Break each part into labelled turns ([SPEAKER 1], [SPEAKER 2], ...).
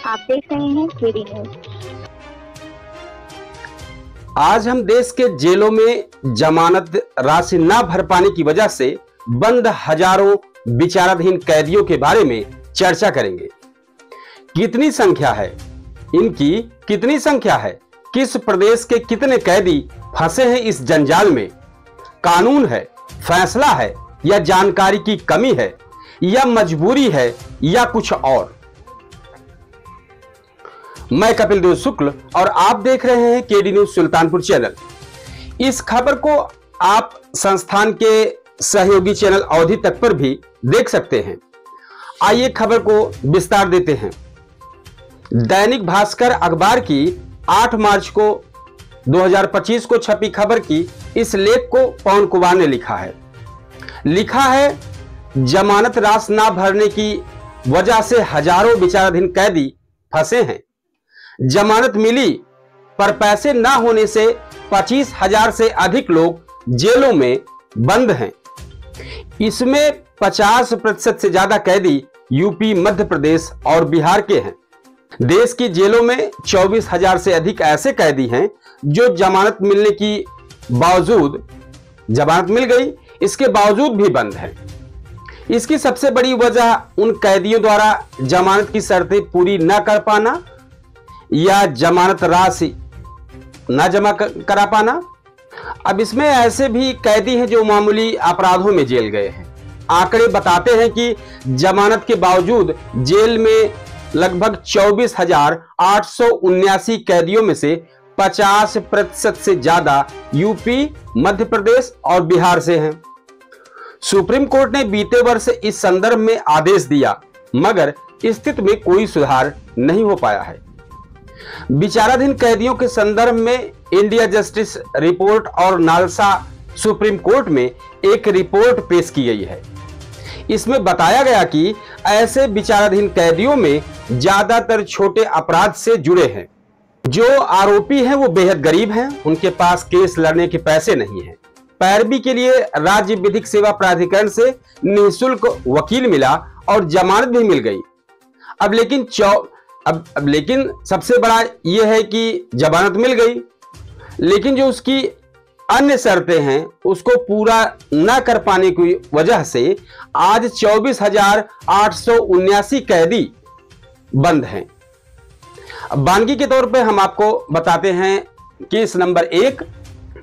[SPEAKER 1] आप देख रहे हैं केडी न्यूज।
[SPEAKER 2] आज हम देश के जेलों में जमानत राशि न भर पाने की वजह से बंद हजारों विचाराधीन कैदियों के बारे में चर्चा करेंगे। कितनी संख्या है इनकी, कितनी संख्या है, किस प्रदेश के कितने कैदी फंसे हैं इस जंजाल में, कानून है, फैसला है या जानकारी की कमी है या मजबूरी है या कुछ और। मैं कपिल देव शुक्ल और आप देख रहे हैं केडी न्यूज सुल्तानपुर चैनल। इस खबर को आप संस्थान के सहयोगी चैनल अवधि तक पर भी देख सकते हैं। आइए खबर को विस्तार देते हैं। दैनिक भास्कर अखबार की 8 मार्च को 2025 को छपी खबर की इस लेख को पवन कुमार ने लिखा है जमानत राशि ना भरने की वजह से हजारों विचाराधीन कैदी फंसे हैं। जमानत मिली पर पैसे ना होने से 25,000 से अधिक लोग जेलों में बंद हैं। इसमें 50% से ज्यादा कैदी यूपी, मध्य प्रदेश और बिहार के हैं। देश की जेलों में 24,000 से अधिक ऐसे कैदी हैं जो जमानत मिलने की बावजूद, जमानत मिल गई इसके बावजूद भी बंद हैं। इसकी सबसे बड़ी वजह उन कैदियों द्वारा जमानत की शर्तें पूरी न कर पाना या जमानत राशि न जमा करा पाना। अब इसमें ऐसे भी कैदी हैं जो मामूली अपराधों में जेल गए हैं। आंकड़े बताते हैं कि जमानत के बावजूद जेल में लगभग 24,879 कैदियों में से 50% से ज्यादा यूपी, मध्य प्रदेश और बिहार से हैं। सुप्रीम कोर्ट ने बीते वर्ष इस संदर्भ में आदेश दिया, मगर स्थिति में कोई सुधार नहीं हो पाया है। विचाराधीन कैदियों के संदर्भ में इंडिया जस्टिस रिपोर्ट और नालसा सुप्रीम कोर्ट में एक रिपोर्ट पेश की गई है। इसमें बताया गया कि ऐसे विचाराधीन कैदियों में ज्यादातर छोटे अपराध से जुड़े हैं। जो आरोपी हैं वो बेहद गरीब हैं, उनके पास केस लड़ने के पैसे नहीं हैं। पैरवी के लिए राज्य विधिक सेवा प्राधिकरण से निःशुल्क वकील मिला और जमानत भी मिल गई। अब लेकिन सबसे बड़ा यह है कि जमानत मिल गई, लेकिन जो उसकी अन्य शर्तें हैं उसको पूरा न कर पाने की वजह से आज 24,879 कैदी बंद हैं। बानगी के तौर पे हम आपको बताते हैं केस नंबर 1।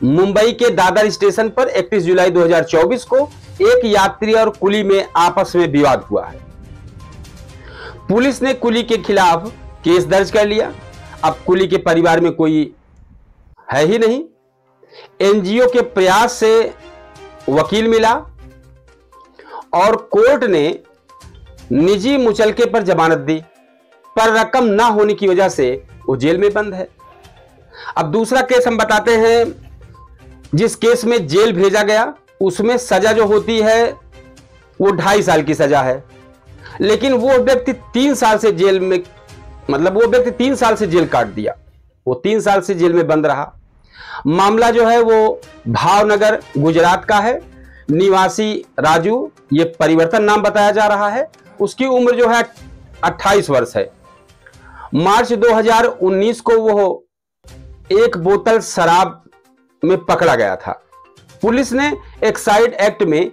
[SPEAKER 2] मुंबई के दादर स्टेशन पर 31 जुलाई 2024 को एक यात्री और कुली में आपस में विवाद हुआ है। पुलिस ने कुली के खिलाफ केस दर्ज कर लिया। अब कुली के परिवार में कोई है ही नहीं। एनजीओ के प्रयास से वकील मिला और कोर्ट ने निजी मुचलके पर जमानत दी, पर रकम ना होने की वजह से वो जेल में बंद है। अब दूसरा केस हम बताते हैं। जिस केस में जेल भेजा गया उसमें सजा जो होती है वो 2.5 साल की सजा है, लेकिन वो व्यक्ति 3 साल से जेल में, मतलब वो व्यक्ति 3 साल से जेल काट दिया। वो 3 साल से जेल में बंद रहा। मामला जो है वो भावनगर गुजरात का है। निवासी राजू, ये परिवर्तन नाम बताया जा रहा है। उसकी उम्र जो है 28 वर्ष है। मार्च 2019 को वो एक बोतल शराब में पकड़ा गया था। पुलिस ने एक्साइज एक्ट में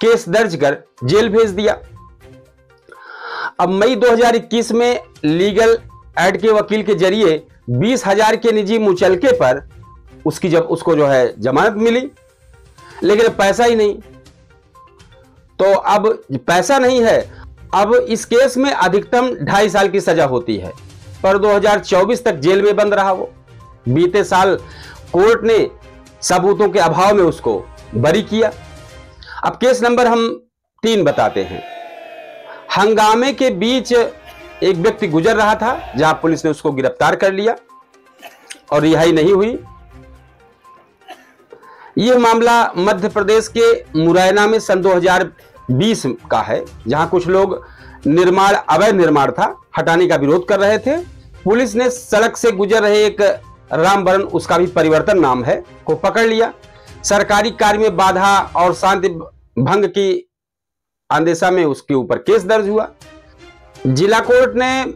[SPEAKER 2] केस दर्ज कर जेल भेज दिया। अब मई 2021 में लीगल एड के वकील के जरिए 20,000 के निजी मुचलके पर उसको जो है जमानत मिली, लेकिन पैसा ही नहीं। तो अब पैसा नहीं है। अब इस केस में अधिकतम 2.5 साल की सजा होती है, पर 2024 तक जेल में बंद रहा वो। बीते साल कोर्ट ने सबूतों के अभाव में उसको बरी किया। अब केस नंबर हम 3 बताते हैं। हंगामे के बीच एक व्यक्ति गुजर रहा था, जहां पुलिस ने उसको गिरफ्तार कर लिया और रिहाई नहीं हुई। यह मामला मध्य प्रदेश के मुरैना में सन 2020 का है, जहां कुछ लोग अवैध निर्माण था, हटाने का विरोध कर रहे थे। पुलिस ने सड़क से गुजर रहे एक रामबरन, उसका भी परिवर्तन नाम है, को पकड़ लिया। सरकारी कार्य में बाधा और शांति भंग की अंदेशा में उसके ऊपर केस दर्ज हुआ। जिला कोर्ट ने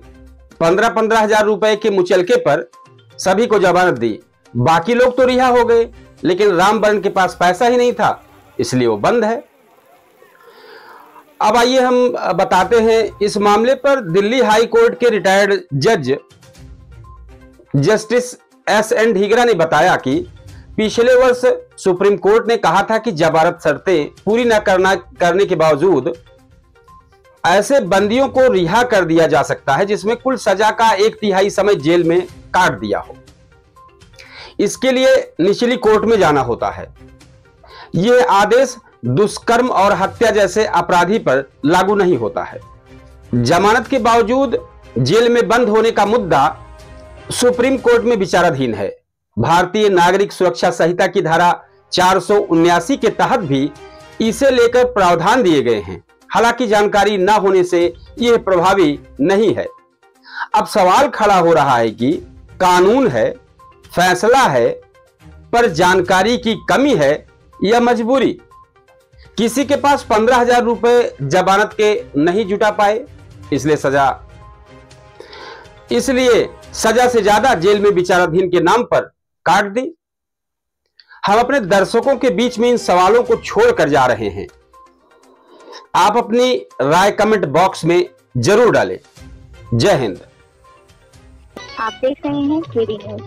[SPEAKER 2] 15-15 हजार रुपए के मुचलके पर सभी को जमानत दी। बाकी लोग तो रिहा हो गए, लेकिन रामबरन के पास पैसा ही नहीं था, इसलिए वो बंद है। अब आइए हम बताते हैं इस मामले पर दिल्ली हाई कोर्ट के रिटायर्ड जज जस्टिस एस.एन. ढीगरा ने बताया कि पिछले वर्ष सुप्रीम कोर्ट ने कहा था कि जमानत शर्तें पूरी न करने के बावजूद ऐसे बंदियों को रिहा कर दिया जा सकता है जिसमें कुल सजा का 1/3 समय जेल में काट दिया हो। इसके लिए निचली कोर्ट में जाना होता है। यह आदेश दुष्कर्म और हत्या जैसे अपराधी पर लागू नहीं होता है। जमानत के बावजूद जेल में बंद होने का मुद्दा सुप्रीम कोर्ट में विचाराधीन है। भारतीय नागरिक सुरक्षा संहिता की धारा 479 के तहत भी इसे लेकर प्रावधान दिए गए हैं। हालांकि जानकारी न होने से यह प्रभावी नहीं है। अब सवाल खड़ा हो रहा है कि कानून है, फैसला है, पर जानकारी की कमी है या मजबूरी। किसी के पास 15,000 रुपए जमानत के नहीं जुटा पाए, इसलिए सजा से ज्यादा जेल में विचाराधीन के नाम पर काट दी। हम अपने दर्शकों के बीच में इन सवालों को छोड़कर जा रहे हैं। आप अपनी राय कमेंट बॉक्स में जरूर डालें। जय हिंद।
[SPEAKER 1] आप देख रहे हैं केडी न्यूज।